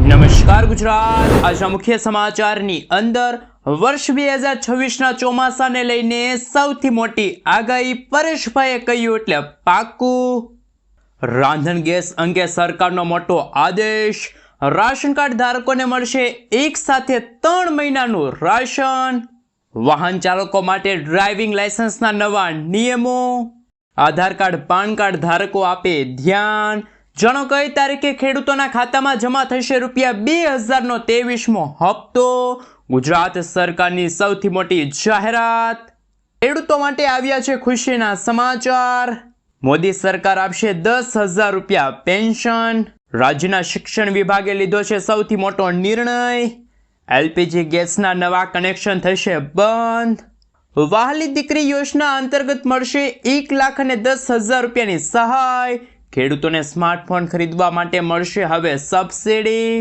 નમસ્કાર ગુજરાત। આજના મુખ્ય સમાચારની અંદર વર્ષ 2026ના ચોમાસાને લઈને સૌથી મોટી આગાહી પરેશભાઈએ કહ્યું એટલે પાક્કું। રાંધણ ગેસ અંગે સરકારનો મોટો આદેશ। રાશન કાર્ડ ધારકોને મળશે એક સાથે 3 મહિનાનું રાશન। વાહન ચાલકો માટે ડ્રાઇવિંગ લાયસન્સના નવા નિયમો। આધાર કાર્ડ પાન કાર્ડ ધારકો આપે ધ્યાન। જાણો કઈ તારીખે ખેડૂતોના ખાતામાં જમા થશે ₹2000નો 23મો હપ્તો। ગુજરાત સરકારની સૌથી મોટી જાહેરાત। ખેડૂતો માટે આવ્યા છે ખુશીના સમાચાર। મોદી સરકાર આપશે ₹10,000 પેન્શન। રાજ્યના શિક્ષણ વિભાગે લીધો છે સૌથી મોટો નિર્ણય। એલપીજી ગેસના નવા કનેક્શન થશે બંધ। વહાલી દીકરી યોજના અંતર્ગત મળશે 1,10,000 સહાય। ખેડૂતોને સ્માર્ટફોન ખરીદવા માટે મળશે હવે સબસિડી।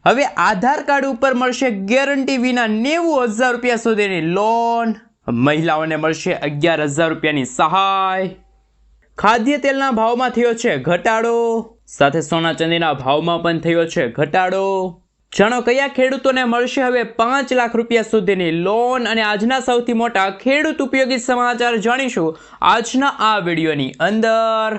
હવે આધાર કાર્ડ ઉપર મળશે ગેરંટી વિના ₹90,000 સુધીની લોન। મહિલાઓને મળશે ₹11,000ની સહાય। ખાદ્ય તેલના ભાવમાં થયો છે ઘટાડો, સાથે સોના ચાંદીના ભાવમાં પણ થયો છે ઘટાડો। જાણો કયા ખેડૂતોને મળશે હવે ₹5 લાખ સુધીની લોન અને આજના સૌથી મોટા ખેડૂત ઉપયોગી સમાચાર જાણીશું આજના આ વિડીયોની અંદર।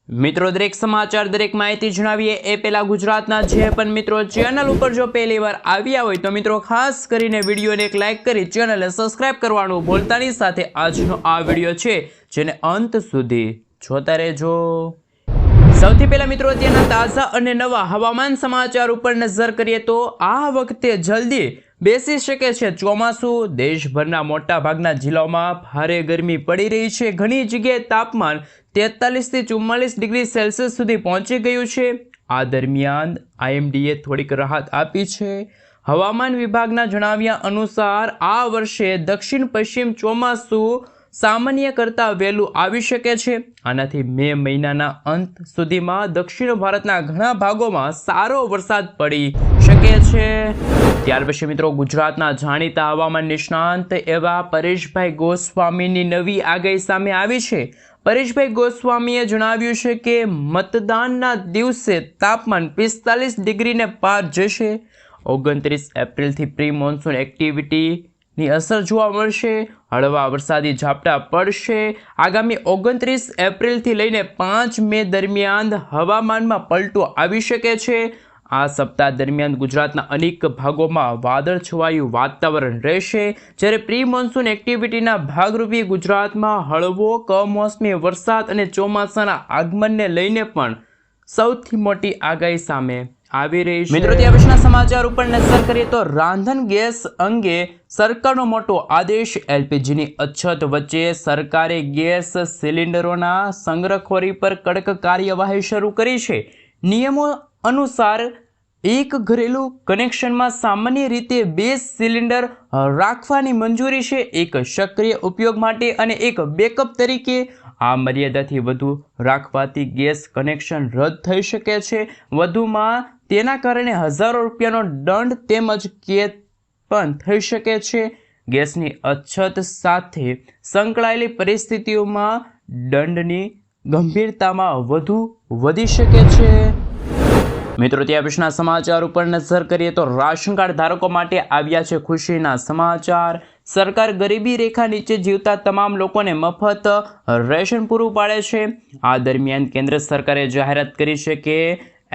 મિત્રો દરેક સમાચાર દરેક માહિતી જણાવીએ એ પહેલા ગુજરાતના જે પણ મિત્રો ચેનલ ઉપર જો પહેલી વાર આવ્યા હોય તો મિત્રો ખાસ કરીને વિડીયોને એક લાઇક કરી ચેનલને સબસ્ક્રાઇબ કરવાનું ભૂલતા નહીં। સાથે આજનો આ વિડીયો છે જેને અંત સુધી જોતા રહેજો। સૌથી પહેલા મિત્રો અત્યારના તાજા અને નવા હવામાન સમાચાર ઉપર નજર કરીએ તો આ વખતે જલ્દી બેસી શકે છે ચોમાસું। દેશભરના મોટા ભાગના જિલ્લાઓમાં ભારે ગરમી પડી રહી છે। ઘણી જગ્યાએ તાપમાન 43 થી 44 ડિગ્રી સેલ્સિયસ સુધી પહોંચી ગયું છે। આ દરમિયાન આઈએમડીએ થોડીક રાહત આપી છે। હવામાન વિભાગના જણાવ્યા અનુસાર આ વર્ષે દક્ષિણ પશ્ચિમ ચોમાસું સામાન્ય કરતાં વહેલું આવી શકે છે। આનાથી મે મહિનાના અંત સુધીમાં દક્ષિણ ભારતના ઘણા ભાગોમાં સારો વરસાદ પડી શકે છે। ત્યાર પછી મિત્રો ગુજરાતના જાણીતા હવામાન નિષ્ણાંત એવા પરેશભાઈ ગોસ્વામીની નવી આગાહી સામે આવી છે। પરેશભાઈ ગોસ્વામીએ જણાવ્યું છે કે મતદાનના દિવસે તાપમાન 45 ડિગ્રીને પાર જશે। 29 એપ્રિલથી પ્રી મોન્સૂન એક્ટિવિટીની અસર જોવા મળશે। હળવા વરસાદી ઝાપટા પડશે। આગામી 29 એપ્રિલથી લઈને 5 મે દરમિયાન હવામાનમાં પલટો આવી શકે છે। આ સપ્તાહ દરમિયાન ગુજરાતના અનેક ભાગોમાં વાદળછવાયું વાતાવરણ રહેશે, જ્યારે પ્રી મોન્સૂન એક્ટિવિટીના ભાગરૂપે ગુજરાતમાં હળવો કમોસમી વરસાદ અને ચોમાસાના આગમનને લઈને પણ સૌથી મોટી આગાહી સામે આવી રહી છે। મિત્રો ત્યાં પછીના સમાચાર ઉપર નજર કરીએ તો રાંધણ ગેસ અંગે સરકારનો મોટો આદેશ। એલપીજીની અછત વચ્ચે સરકારે ગેસ સિલિન્ડરોના સંગ્રહખોરી પર કડક કાર્યવાહી શરૂ કરી છે। નિયમો અનુસાર એક ઘરેલું કનેક્શનમાં સામાન્ય રીતે 2 સિલિન્ડર રાખવાની મંજૂરી છે, એક સક્રિય ઉપયોગ માટે અને એક બેકઅપ તરીકે। આ મર્યાદાથી વધુ રાખવાથી ગેસ કનેક્શન રદ થઈ શકે છે। વધુમાં તેના કારણે હજારો રૂપિયાનો દંડ તેમજ કેદ પણ થઈ શકે છે। ગેસની અછત સાથે સંકળાયેલી પરિસ્થિતિઓમાં દંડની ગંભીરતામાં વધુ વધી શકે છે। મિત્રો ત્યાં પછીના સમાચાર ઉપર નજર કરીએ તો રાશન કાર્ડ ધારકો માટે આવ્યા છે ખુશીના સમાચાર। સરકાર ગરીબી રેખા નીચે જીવતા તમામ લોકોને મફત રેશન પૂરું પાડે છે। આ દરમિયાન કેન્દ્ર સરકારે જાહેરાત કરી છે કે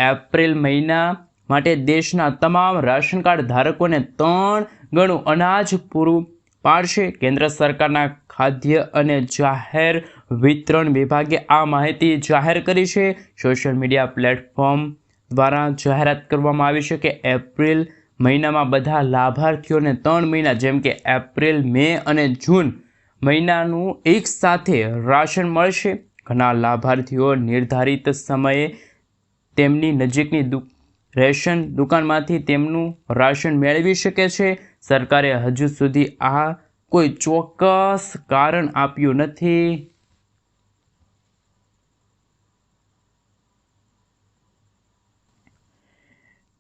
એપ્રિલ મહિના માટે દેશના તમામ રાશન કાર્ડ ધારકોને 3 ગણું અનાજ પૂરું પાડશે। કેન્દ્ર સરકારના ખાદ્ય અને જાહેર વિતરણ વિભાગે આ માહિતી જાહેર કરી છે। સોશિયલ મીડિયા પ્લેટફોર્મ દ્વારા જાહેરાત કરવામાં આવી છે કે એપ્રિલ મહિનામાં બધા લાભાર્થીઓને 3 મહિના જેમ કે એપ્રિલ, મે અને જૂન મહિનાનું એક સાથે રાશન મળશે। ઘણા લાભાર્થીઓ નિર્ધારિત સમયે તેમની નજીકની રેશન દુકાનમાંથી તેમનું રાશન મેળવી શકે છે। સરકારે હજુ સુધી આ કોઈ ચોક્કસ કારણ આપ્યું નથી।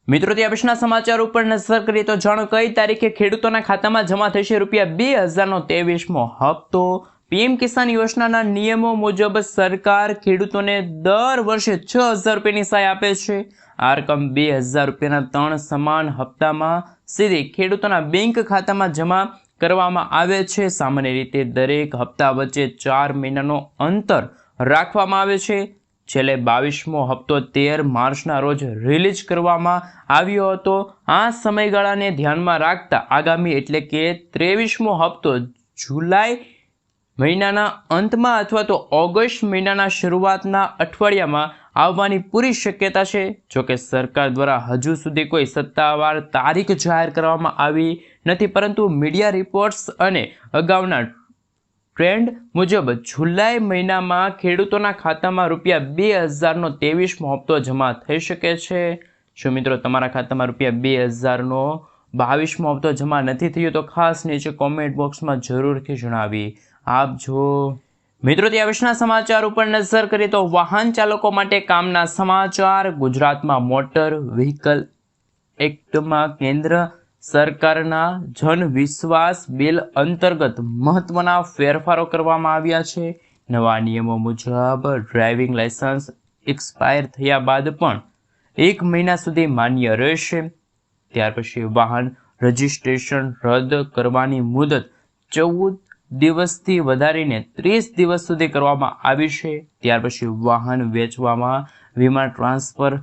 મિત્રો ત્યાં પછીના સમાચાર ઉપર નજર કરીએ તો જાણો કઈ તારીખે ખેડૂતોના ખાતામાં જમા થશે ₹2000નો 23મો હપ્તો। પીએમ કિસાન યોજનાના નિયમો મુજબ સરકાર ખેડૂતોને દર વર્ષે 6,000 રૂપિયાની સહાય આપે છે. આ રકમ 2,000 રૂપિયાના 3 સમાન હપ્તામાં સીધી ખેડૂતોના બેંક ખાતામાં જમા કરવામાં આવે છે. સામાન્ય રીતે દરેક હપ્તા વચ્ચે 4 મહિનાનો અંતર રાખવામાં આવે છે. છેલ્લે 22મો હપ્તો 13 માર્ચના રોજ રિલીઝ કરવામાં આવ્યો હતો. આ સમયગાળાને ધ્યાનમાં રાખતા આગામી એટલે કે 23મો હપ્તો જુલાઈ મહિનાના અંતમાં અથવા તો ઓગસ્ટ મહિનાના શરૂઆતના અઠવાડિયામાં આવવાની પૂરી શક્યતા છે. જોકે સરકાર દ્વારા હજુ સુધી કોઈ સત્તાવાર તારીખ જાહેર કરવામાં આવી નથી, પરંતુ મીડિયા રિપોર્ટ્સ અને અગાઉના ટ્રેન્ડ મુજબ જુલાઈ મહિનામાં ખેડૂતોના ખાતામાં રૂપિયા 2,000નો 23મો હપ્તો જમા થઈ શકે છે. જો મિત્રો તમારા ખાતામાં રૂપિયા 2,000નો 22મો હપ્તો જમા નથી થયો તો ખાસ નીચે કોમેન્ટ બોક્સમાં જરૂરથી જણાવી આપજો. મિત્રો ત્યાં વિશેષના સમાચાર ઉપર નજર કરીએ તો વાહન ચાલકો માટે કામના સમાચાર. ગુજરાતમાં મોટર વ્હીકલ એક્ટમાં કેન્દ્ર સરકારના જન વિશ્વાસ બિલ અંતર્ગત મહત્વના ફેરફારો કરવામાં આવ્યા છે. નવા નિયમો મુજબ ડ્રાઇવિંગ લાયસન્સ એક્સપાયર થયા બાદ પણ 1 મહિના સુધી માન્ય રહેશે. ત્યાર પછી વાહન રજિસ્ટ્રેશન રદ કરવાની મુદત 14 દિવસથી વધારીને 30 દિવસ સુધી કરવામાં આવી છે. ત્યાર પછી વાહન વેચવામાં વીમા ટ્રાન્સફર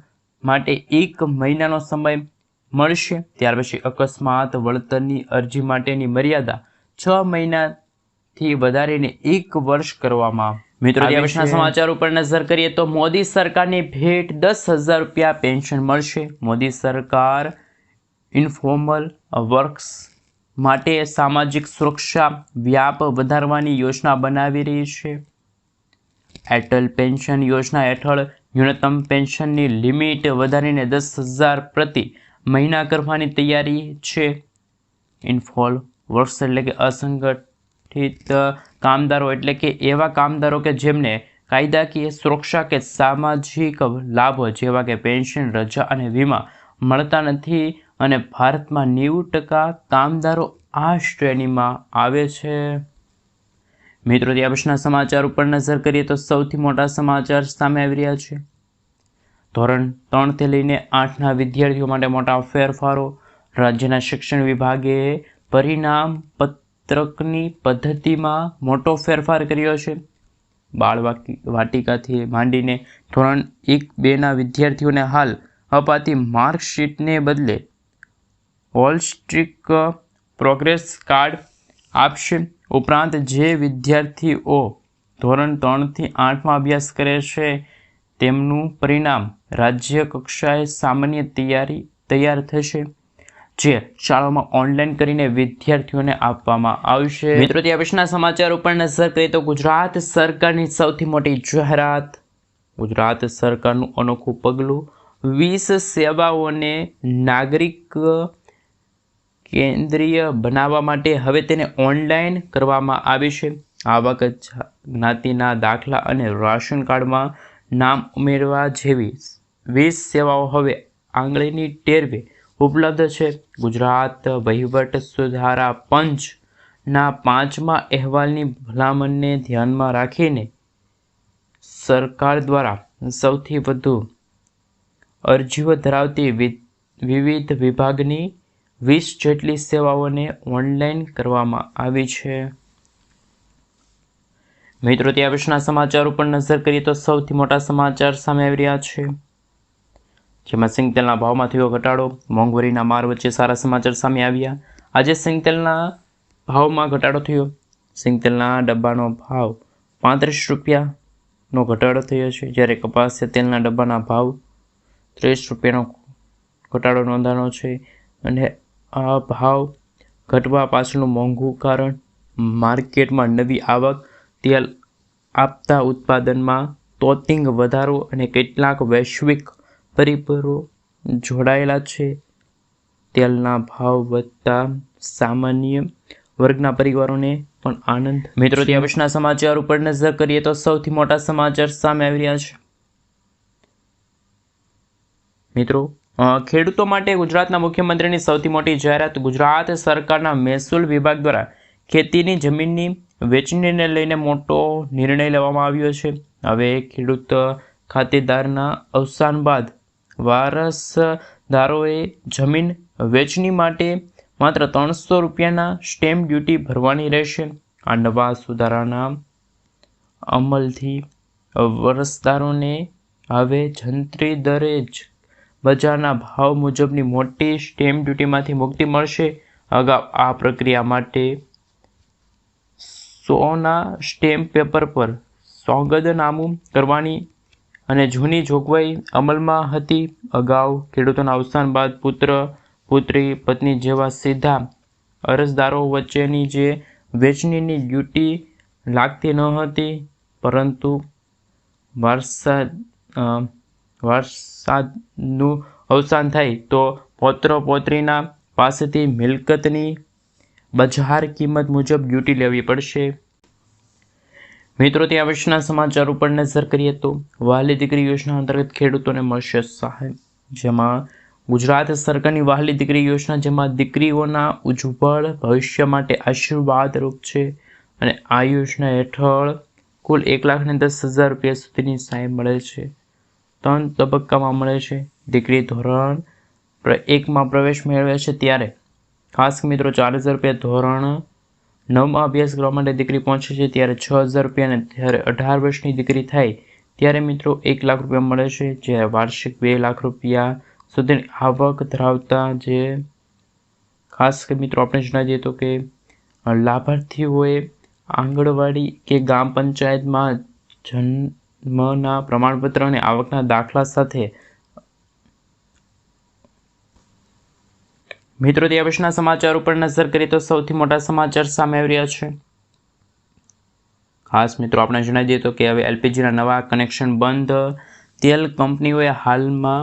માટે 1 મહિનાનો સમય મળશે. ત્યાર પછી અકસ્માત વળતરની અરજી માટેની મર્યાદા 6 મહિનાથી વધારીને 1 વર્ષ કરવામાં. મિત્રો ત્યારના સમાચાર ઉપર નજર કરીએ તો મોદી સરકારની ભેટ 10,000 રૂપિયા પેન્શન મળશે. મોદી સરકાર ઇન્ફોર્મલ વર્ક્સ માટે સામાજિક સુરક્ષા વ્યાપ વધારવાની યોજના બનાવી રહી છે. અટલ પેન્શન યોજના હેઠળ ન્યૂનતમ પેન્શનની લિમિટ વધારીને 10,000 પ્રતિ મહિના કરવાની તૈયારી છે. ઇન્ફોર્મલ વર્ક્સ એટલે કે અસંગઠિત કામદારો એટલે કે એવા કામદારો કે જેમને કાયદાકીય સુરક્ષા કે સામાજિક લાભો જેવા કે પેન્શન, રજા અને વીમા મળતા નથી અને ભારતમાં 90% કામદારો આ શ્રેણીમાં આવે છે. મિત્રો ત્યાં પછીના સમાચાર ઉપર નજર કરીએ તો સૌથી મોટા સમાચાર સામે આવી રહ્યા છે. ધોરણ 3 થી લઈને 8ના વિદ્યાર્થીઓ માટે મોટા ફેરફારો. રાજ્યના શિક્ષણ વિભાગે પરિણામ પત્રકની પદ્ધતિમાં મોટો ફેરફાર કર્યો છે. બાળ વાટિકાથી માંડીને ધોરણ 1-2ના વિદ્યાર્થીઓને હાલ અપાતી માર્કશીટને બદલે હોલિસ્ટિક પ્રોગ્રેસ કાર્ડ આપશે. ઉપરાંત જે વિદ્યાર્થીઓ ધોરણ 3થી 8માં અભ્યાસ કરે છે તેમનું પરિણામ રાજ્ય કક્ષાએ સામાન્ય તૈયાર થશે, જે શાળામાં ઓનલાઈન કરીને વિદ્યાર્થીઓને આપવામાં આવશે. મિત્રો ત્યાં પછીના સમાચાર ઉપર નજર કરીએ તો ગુજરાત સરકારની સૌથી મોટી જાહેરાત. ગુજરાત સરકારનું અનોખું પગલું 20 સેવાઓને નાગરિક કેન્દ્રીય બનાવવા માટે હવે તેને ઓનલાઈન કરવામાં આવી છે. આવક, જ્ઞાતિના દાખલા અને રાશન કાર્ડમાં નામ ઉમેરવા જેવી 20 સેવાઓ હવે આંગળીની ટેરવે ઉપલબ્ધ છે. ગુજરાત વહીવટ સુધારા પંચના 5મા અહેવાલની ભલામણને ધ્યાનમાં રાખીને સરકાર દ્વારા સૌથી વધુ અરજીઓ ધરાવતી વિવિધ વિભાગની 20 જેટલી સેવાઓને ઓનલાઈન કરવામાં આવી છે. મિત્રો ત્યાં પછીના સમાચાર ઉપર નજર કરીએ તો સૌથી મોટા સમાચાર સામે આવી રહ્યા છે, જેમાં સિંગતેલના ભાવમાં થયો ઘટાડો. મોંઘવારીના માર વચ્ચે સારા સમાચાર સામે આવ્યા. આજે સિંગતેલના ભાવમાં ઘટાડો થયો. સિંગતેલના ડબ્બાનો ભાવ 35 રૂપિયાનો ઘટાડો થયો છે, જ્યારે કપાસિયા તેલના ડબ્બાના ભાવ 30 રૂપિયાનો ઘટાડો નોંધાનો છે. અને આ ભાવ ઘટવા પાછળનું મોંઘું કારણ માર્કેટમાં નવી આવક, તેલ આપતા ઉત્પાદનમાં તોતિંગ વધારો અને કેટલાક વૈશ્વિક પરિબળો જોડાયેલા છે. તેલના ભાવ વધતા સામાન્ય વર્ગના પરિવારોને પણ આનંદ. મિત્રો ત્યાં પછીના સમાચાર ઉપર નજર કરીએ તો સૌથી મોટા સમાચાર સામે આવી રહ્યા છે. મિત્રો ખેડૂતો માટે ગુજરાતના મુખ્યમંત્રીની સૌથી મોટી જાહેરાત. ગુજરાત સરકારના મહેસૂલ વિભાગ દ્વારા ખેતીની જમીનની વેચણીને લઈને મોટો નિર્ણય લેવામાં આવ્યો છે. હવે ખેડૂત ખાતેદારના અવસાન બાદ વારસદારોએ જમીન વેચણી માટે માત્ર 300 રૂપિયાના સ્ટેમ્પ ડ્યુટી ભરવાની રહેશે. આ નવા સુધારાના અમલથી વારસદારોને હવે જંત્રી દરે જ બજારના ભાવ મુજબની મોટી સ્ટેમ્પ ડ્યુટીમાંથી મુક્તિ મળશે. અગાઉ આ પ્રક્રિયા માટે 100ના સ્ટેમ્પ પેપર પર સોગંદનામું કરવાની અને જૂની જોગવાઈ અમલમાં હતી. અગાઉ ખેડૂતોના અવસાન બાદ પુત્ર, પુત્રી, પત્ની જેવા સીધા અરજદારો વચ્ચેની જે વેચણીની ડ્યુટી લાગતી ન હતી, પરંતુ વારસદારનું અવસાન થાય તો પૌત્ર પોત્રીના પાસેથી મિલકતની બજાર કિંમત મુજબ ડ્યુટી લેવી પડશે. મિત્રો, ત્યાં વર્ષના સમાચાર ઉપર નજર કરીએ તો વહાલી દીકરી યોજના અંતર્ગત ખેડૂતોને મળશે સહાય. જેમાં ગુજરાત સરકારની વહાલી દીકરી યોજના, જેમાં દીકરીઓના ઉજ્જવળ ભવિષ્ય માટે આશીર્વાદરૂપ છે. અને આ યોજના હેઠળ કુલ 1,10,000 રૂપિયા સુધીની સહાય મળે છે. 3 તબક્કામાં મળે છે. દીકરી ધોરણ 1માં પ્રવેશ મેળવે છે ત્યારે ખાસ મિત્રો 4,000 રૂપિયા, ધોરણ 9માં અભ્યાસ કરવા માટે દીકરી પહોંચે છે ત્યારે 6,000 રૂપિયા, અને જ્યારે 18 વર્ષની દીકરી થાય ત્યારે મિત્રો 1 લાખ રૂપિયા મળે છે. જ્યારે વાર્ષિક 2 લાખ રૂપિયા સુધીની આવક ધરાવતા જે ખાસ મિત્રો આપણે જણાવી દઈએ તો કે લાભાર્થીઓએ આંગણવાડી કે ગ્રામ પંચાયતમાં જન્મના પ્રમાણપત્ર અને આવકના દાખલા સાથે મિત્રો ત્યાં વર્ષના સમાચાર ઉપર નજર કરીએ તો સૌથી મોટા સમાચાર સામે આવી રહ્યા છે. ખાસ મિત્રો આપણે જણાવી દઈએ તો કે હવે એલપીજીના નવા કનેક્શન બંધ. તેલ કંપનીઓએ હાલમાં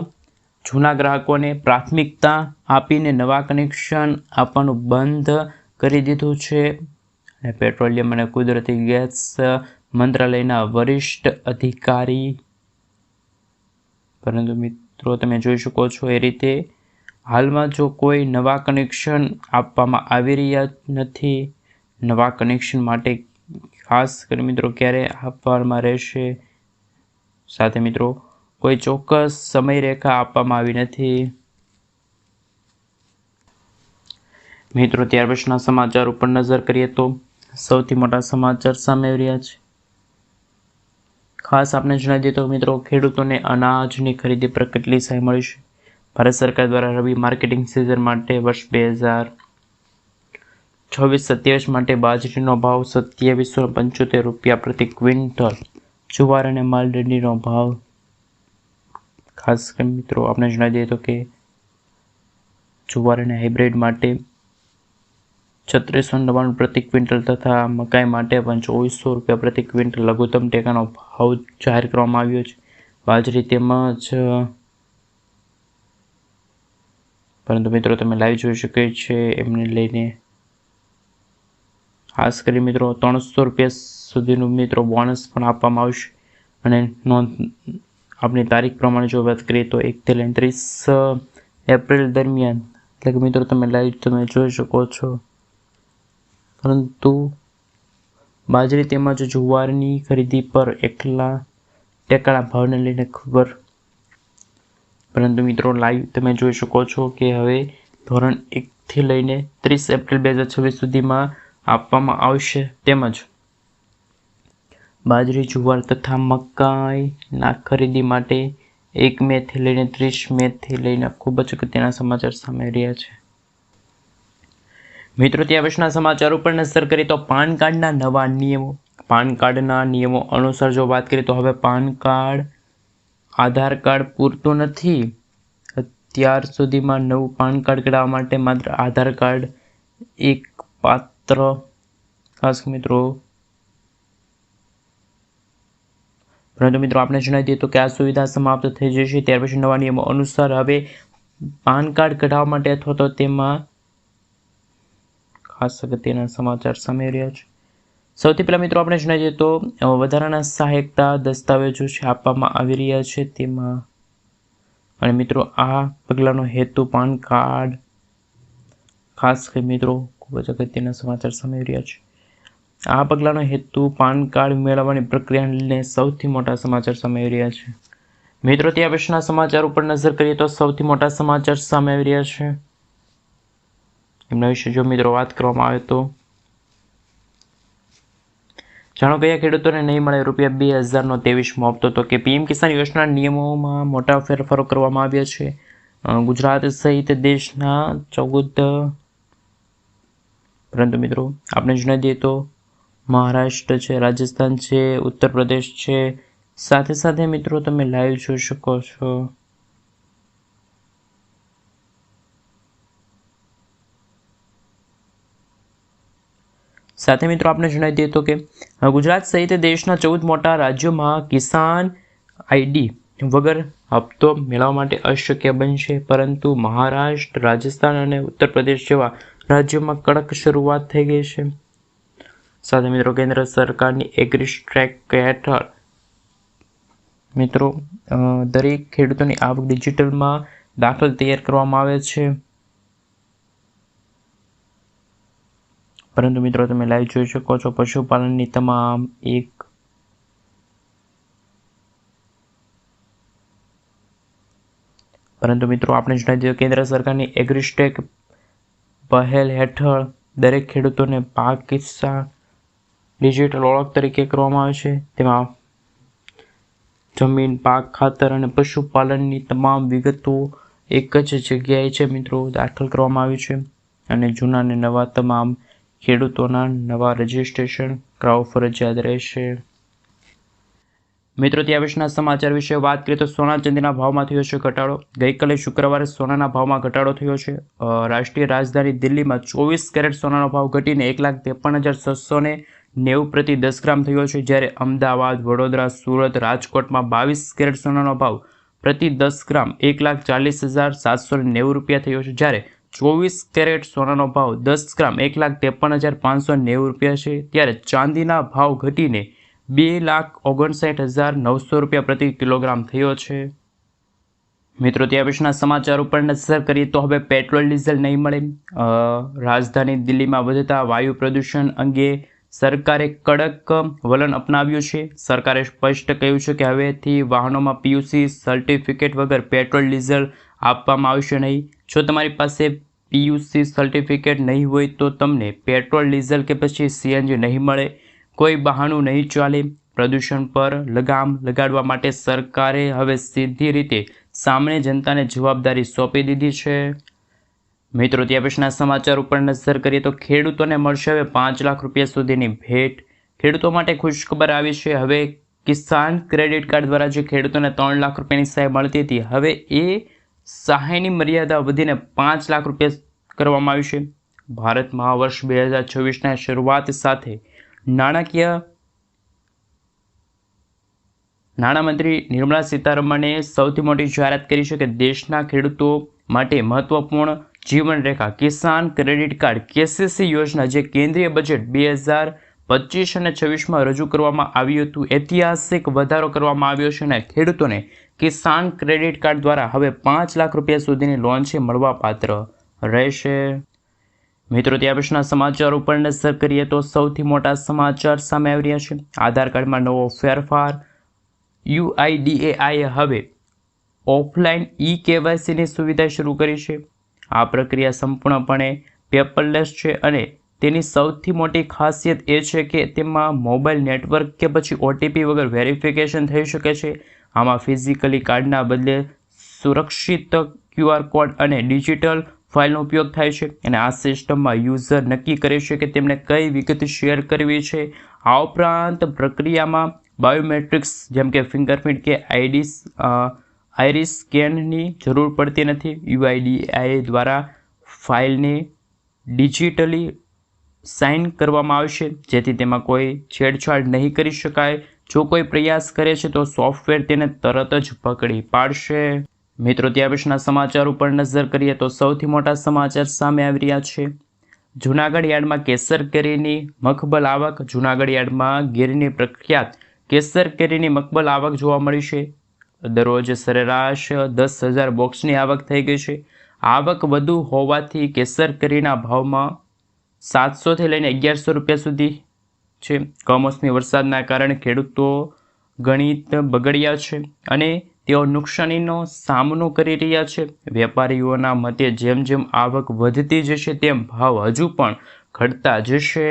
જૂના ગ્રાહકોને પ્રાથમિકતા આપીને નવા કનેક્શન આપવાનું બંધ કરી દીધું છે. અને પેટ્રોલિયમ અને કુદરતી ગેસ મંત્રાલયના વરિષ્ઠ અધિકારી, પરંતુ મિત્રો તમે જોઈ શકો છો એ રીતે હાલમાં જો કોઈ નવા કનેક્શન આપવામાં આવી રહ્યા નથી. નવા કનેક્શન માટે ખાસ કરી મિત્રો ક્યારે આપવામાં રહેશે, સાથે મિત્રો કોઈ ચોક્કસ સમયરેખા આપવામાં આવી નથી. મિત્રો ત્યાર પછીના સમાચાર ઉપર નજર કરીએ તો સૌથી મોટા સમાચાર સામે આવી રહ્યા છે. ખાસ આપણે જણાવી દઈએ તો મિત્રો ખેડૂતોને અનાજની ખરીદી પર કેટલી સહાય મળી છે. ભારત સરકાર દ્વારા રવિ માર્કેટિંગ સિઝન માટે વર્ષ 2026-27 માટે બાજરીનો ભાવ 2775 રૂપિયા પ્રતિ ક્વિન્ટલ, જુવાર અને માલડીનો ભાવ ખાસ કરીને મિત્રો આપણે જણાવી દઈએ તો કે જુવાર અને હાઇબ્રિડ માટે 3699 પ્રતિ ક્વિન્ટલ તથા મકાઈ માટે પણ 2400 રૂપિયા પ્રતિ ક્વિન્ટલ લઘુત્તમ ટેકાનો ભાવ જાહેર કરવામાં આવ્યો છે. બાજરી તેમજ પરંતુ મિત્રો તમે લાઈવ જોઈ શકે છે એમને લઈને ખાસ કરી મિત્રો 300 રૂપિયા સુધીનું મિત્રો બોનસ પણ આપવામાં આવશે. અને નોંધ આપણી તારીખ પ્રમાણે જો વાત કરીએ તો 1 થી લઈને 30 એપ્રિલ દરમિયાન, એટલે કે મિત્રો તમે લાઈવ તમે જોઈ શકો છો. પરંતુ બાજરી તેમજ જુવારની ખરીદી પર એકલા ટેકાના ભાવને લઈને ખબર, પરંતુ મિત્રો લાઈવ તમે જોઈ શકો છો કે હવે ધોરણ 1 થી લઈને 30 એપ્રિલ 2026 સુધીમાં આપવામાં આવશે. તેમજ બાજરી, જુવાર તથા મકાઈના ખરીદી માટે 1 મે થી લઈને 30 મે થી લઈને ખૂબ જ અગત્યના સમાચાર સામે રહ્યા છે. મિત્રો ત્યાં પછીના સમાચાર ઉપર નજર કરીએ તો પાન કાર્ડના નવા નિયમો. પાન કાર્ડના નિયમો અનુસાર જો વાત કરીએ તો હવે પાન કાર્ડ આધાર કાર્ડ પૂરતું નથી. અત્યાર સુધીમાં નવું પાન કાર્ડ કઢાવવા માટે માત્ર આધાર કાર્ડ એક પાત્ર ખાસ મિત્રો, પરંતુ મિત્રો આપણે જણાવી દઈએ તો કે આ સુવિધા સમાપ્ત થઈ જશે. ત્યાર પછી નવા નિયમો અનુસાર હવે પાન કાર્ડ કઢાવવા માટે અથવા તો તેમાં ખાસ અગત્યના સમાચાર સામે રહ્યા છે. સૌથી પહેલાં મિત્રો આપણે જણાવી દઈએ તો વધારાના સહાયકતા દસ્તાવેજો છે આપવામાં આવી રહ્યા છે તેમાં. અને મિત્રો આ પગલાંનો હેતુ પાન કાર્ડ ખાસ કરી મિત્રો ખૂબ જ અગત્યના સમાચાર સામે રહ્યા છે. આ પગલાંનો હેતુ પાન કાર્ડ મેળવવાની પ્રક્રિયાને લઈને સૌથી મોટા સમાચાર સામે આવી રહ્યા છે. મિત્રો, ત્યાં પછીના સમાચાર ઉપર નજર કરીએ તો સૌથી મોટા સમાચાર સામે આવી રહ્યા છે. એમના વિશે જો મિત્રો વાત કરવામાં આવે તો જાણો કયા ખેડૂતોને નહીં મળે ₹2023નો હપ્તો. તો કે પીએમ કિસાન યોજના નિયમોમાં મોટા ફેરફારો કરવામાં આવ્યા છે. ગુજરાત સહિત દેશના 14, પરંતુ મિત્રો આપણે જણાવી દઈએ તો મહારાષ્ટ્ર છે, રાજસ્થાન છે, ઉત્તર પ્રદેશ છે. સાથે સાથે મિત્રો તમે લાઈવ જોઈ શકો છો. સાથે મિત્રો આપણે જણાવી દઈએ તો કે ગુજરાત સહિત દેશના 14 મોટા રાજ્યોમાં કિસાન આઈડી વગર હપ્તો મેળવવા માટે અશક્ય બનશે, પરંતુ મહારાષ્ટ્ર, રાજસ્થાન અને ઉત્તર પ્રદેશ જેવા રાજ્યોમાં કડક શરૂઆત થઈ ગઈ છે. સાથે મિત્રો કેન્દ્ર સરકારની એગ્રીસ્ટ્રેક હેઠળ મિત્રો દરેક ખેડૂતોની આવક ડિજિટલમાં દાખલ તૈયાર કરવામાં આવે છે. પરંતુ મિત્રો તમે લાઈવ જોઈ શકો છો પશુપાલનની તમામ પરંતુ મિત્રો આપણે જણાવી દઈએ કેન્દ્ર સરકારની એગ્રીસ્ટેક પહેલ હેઠળ દરેક ખેડૂતોને પાક કિસ્સા ડિજિટલ ઓળખ તરીકે કરવામાં આવે છે. તેમાં જમીન, પાક, ખાતર અને પશુપાલનની તમામ વિગતો એક જ જગ્યાએ છે મિત્રો દાખલ કરવામાં આવી છે, અને જૂના અને નવા તમામ ખેડૂતોના નવા રજિસ્ટ્રેશન કરાવવું ફરજિયાત રહેશે. મિત્રો, ત્યાં પછીના સમાચાર વિશે વાત કરીએ તો સોના ચાંદીના ભાવમાં થયો છે ઘટાડો. ગઈકાલે શુક્રવારે સોનાના ભાવમાં ઘટાડો થયો છે. રાષ્ટ્રીય રાજધાની દિલ્હીમાં 24 કેરેટ સોનાનો ભાવ ઘટીને 1,53,690 પ્રતિ 10 ગ્રામ થયો છે, જ્યારે અમદાવાદ, વડોદરા, સુરત, રાજકોટમાં 22 કેરેટ સોનાનો ભાવ પ્રતિ 10 ગ્રામ 1,40,790 રૂપિયા થયો છે, જ્યારે 24 કેરેટ સોનાનો ભાવ 10 ગ્રામ 1,53,590 રૂપિયા છે. ત્યારે ચાંદીના ભાવ ઘટીને 2,59,900 રૂપિયા પ્રતિ કિલોગ્રામ થયો છે. મિત્રો, ત્યાં પછીના સમાચાર ઉપર નજર કરીએ તો હવે પેટ્રોલ ડીઝલ નહીં મળે. રાજધાની દિલ્હીમાં વધતા વાયુ પ્રદૂષણ અંગે સરકારે કડક વલણ અપનાવ્યું છે. સરકારે સ્પષ્ટ કહ્યું છે કે હવેથી વાહનોમાં પીયુસી સર્ટિફિકેટ વગર પેટ્રોલ ડીઝલ આપવામાં આવશે નહીં. જો તમારી પાસે પીયુસી સર્ટિફિકેટ નહીં હોય તો તમને પેટ્રોલ ડીઝલ કે પછી સીએનજી નહીં મળે. કોઈ બહાનું નહીં ચાલે. પ્રદૂષણ પર લગામ લગાડવા માટે સરકારે હવે સીધી રીતે સામાન્ય જનતાને જવાબદારી સોંપી દીધી છે. મિત્રો, ત્યાં પછીના સમાચાર ઉપર નજર કરીએ તો ખેડૂતોને મળશે હવે 5 લાખ રૂપિયા સુધીની ભેટ. ખેડૂતો માટે ખુશખબર આવી છે. હવે કિસાન ક્રેડિટ કાર્ડ દ્વારા જે ખેડૂતોને 3 લાખ રૂપિયાની સહાય મળતી હતી, હવે એ સહાયની મર્યાદા વધીને 5 લાખ રૂપિયા કરવામાં આવી છે. ભારતમાં વર્ષ 2026ના શરૂઆત સાથે નાણામંત્રી નિર્મલા સીતારમણે સૌથી મોટી જાહેરાત કરી છે કે દેશના ખેડૂતો માટે મહત્વપૂર્ણ જીવનરેખા કિસાન ક્રેડિટ કાર્ડ કેસીસી યોજના, જે કેન્દ્રીય બજેટ 2025 અને 26માં રજૂ કરવામાં આવ્યું હતું, ઐતિહાસિક વધારો કરવામાં આવ્યો છે અને ખેડૂતોને કિસાન ક્રેડિટ કાર્ડ દ્વારા હવે 5 લાખ રૂપિયા સુધીની લોન છે મળવાપાત્ર રહેશે. મિત્રો, ત્યાં પછીના સમાચાર ઉપર નજર કરીએ તો સૌથી મોટા સમાચાર સામે આવી રહ્યા છે. આધાર કાર્ડમાં નવો ફેરફાર. UIDAIએ હવે ઓફલાઈન KYCની સુવિધા શરૂ કરી છે. આ પ્રક્રિયા સંપૂર્ણપણે પેપરલેસ છે અને તેની સૌથી મોટી ખાસિયત એ છે કે તેમાં મોબાઈલ નેટવર્ક કે પછી OTP વગર વેરિફિકેશન થઈ શકે છે. આમાં ફિઝિકલી કાર્ડના બદલે સુરક્ષિત QR કોડ અને ડિજિટલ ફાઇલનો ઉપયોગ થાય છે, અને આ સિસ્ટમમાં યુઝર નક્કી કરે છે કે તેમને કઈ વિગત શેર કરવી છે. આ ઉપરાંત પ્રક્રિયામાં બાયોમેટ્રિક્સ જેમ કે ફિંગરપ્રિન્ટ કે આઈરિસ સ્કેનની જરૂર પડતી નથી. UIDAI દ્વારા ફાઇલને ડિજિટલી સાઇન કરવામાં આવશે, જેથી તેમાં કોઈ છેડછાડ નહીં કરી શકાય. જો કોઈ પ્રયાસ કરે છે તો સોફ્ટવેર તેને તરત જ પકડી પાડશે. મિત્રો, ત્યાં પછીના સમાચાર ઉપર નજર કરીએ તો સૌથી મોટા સમાચાર સામે આવી રહ્યા છે. જૂનાગઢ યાર્ડમાં કેસર કેરીની મખબલ આવક. જૂનાગઢ યાર્ડમાં ગીરની પ્રખ્યાત કેસર કેરીની મખબલ આવક જોવા મળી છે. દરરોજ સરેરાશ 10,000 બોક્સની આવક થઈ ગઈ છે. આવક વધુ હોવાથી કેસર કેરીના ભાવમાં 700થી લઈને 1100 રૂપિયા સુધી છે. કમોસમી વરસાદના કારણે ખેડૂતો ગણિત બગડ્યા છે અને તેઓ નુકસાનીનો સામનો કરી રહ્યા છે. વેપારીઓના મતે જેમ જેમ આવક વધતી જશે તેમ ભાવ હજુ પણ ઘટતા જશે.